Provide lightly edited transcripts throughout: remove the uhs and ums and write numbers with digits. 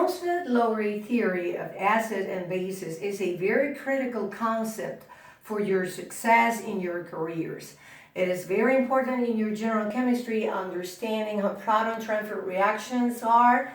Bronsted-Lowry theory of acid and bases is a very critical concept for your success in your careers. It is very important in your general chemistry, understanding how proton transfer reactions are.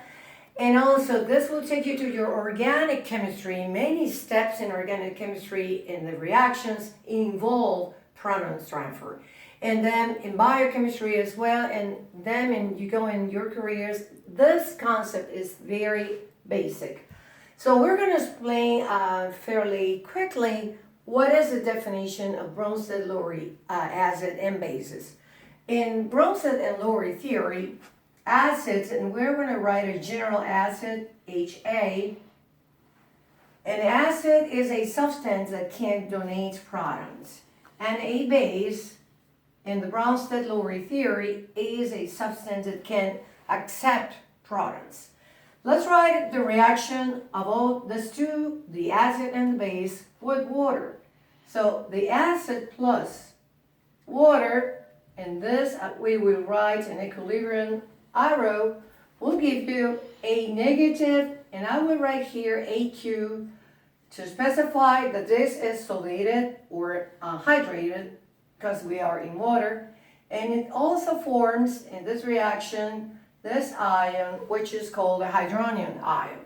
And also, this will take you to your organic chemistry. Many steps in organic chemistry in the reactions involve proton transfer. And then in biochemistry as well, and then when you go in your careers, this concept is very basic. So we're going to explain fairly quickly what is the definition of Bronsted-Lowry acid and bases. In Bronsted and Lowry theory, acids, and we're going to write a general acid, HA. An acid is a substance that can donate protons, and a base in the Bronsted-Lowry theory is a substance that can accept protons. Let's write the reaction of all these two, the acid and the base, with water. So the acid plus water, and this we will write an equilibrium arrow, will give you a negative, and I will write here AQ to specify that this is solvated or hydrated, because we are in water. And it also forms in this reaction this ion, which is called a hydronium ion.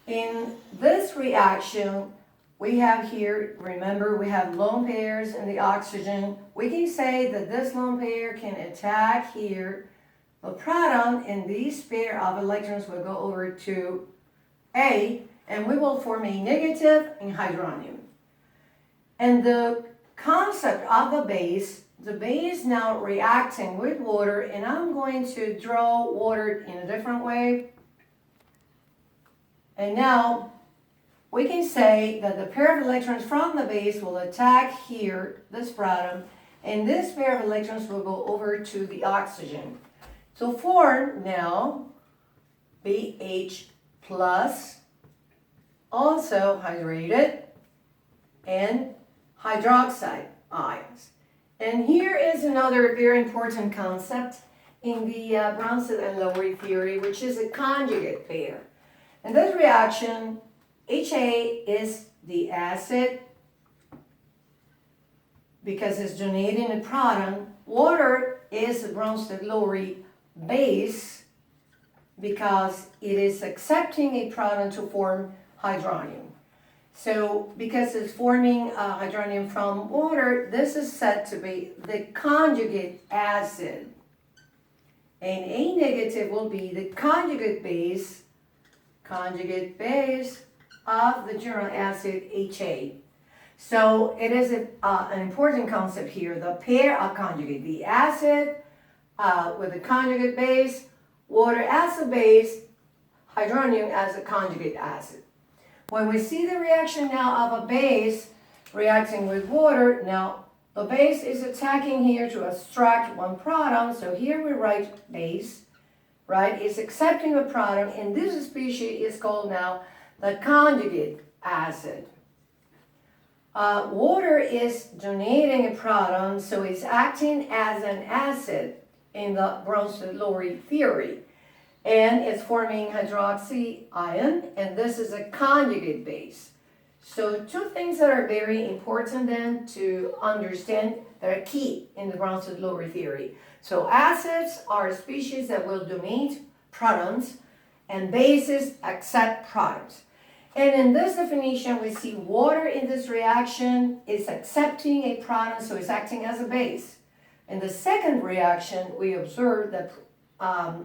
In this reaction, we have here, remember, we have lone pairs in the oxygen. We can say that this lone pair can attack here a proton, and these pair of electrons will go over to A, and we will form a negative in hydronium. And the concept of the base now reacting with water, and I'm going to draw water in a different way. And now we can say that the pair of electrons from the base will attack here, this proton, and this pair of electrons will go over to the oxygen. So form now BH plus, also hydrated, and hydroxide ions. And here is another very important concept in the Bronsted and Lowry theory, which is a conjugate pair. In this reaction, HA is the acid because it's donating a proton. Water is the Bronsted-Lowry base because it is accepting a proton to form hydronium. So because it's forming hydronium from water, this is said to be the conjugate acid. And A negative will be the conjugate base of the general acid HA. So it is an important concept here, the pair of conjugate, the acid with a conjugate base, water as a base, hydronium as a conjugate acid. When we see the reaction now of a base reacting with water, now the base is attacking here to extract one proton, so here we write base, right? It's accepting a proton, and this species is called now the conjugate acid. Water is donating a proton, so it's acting as an acid in the Bronsted-Lowry theory. And it's forming hydroxy ion, and this is a conjugate base. So two things that are very important then to understand that are key in the Bronsted-Lowry theory. So acids are species that will donate protons, and bases accept protons. And in this definition, we see water in this reaction is accepting a proton, so it's acting as a base. In the second reaction, we observe that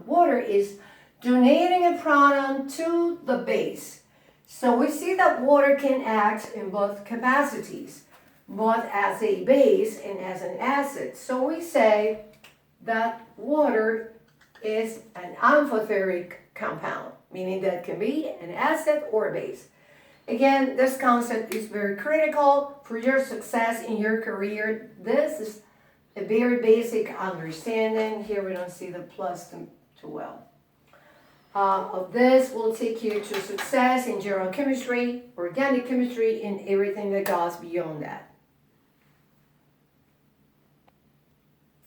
water is donating a proton to the base. So we see that water can act in both capacities, both as a base and as an acid. So we say that water is an amphoteric compound, meaning that it can be an acid or a base. Again, this concept is very critical for your success in your career. This is a very basic understanding. Here we don't see the plus too well. Of this will take you to success in general chemistry, organic chemistry, and everything that goes beyond that.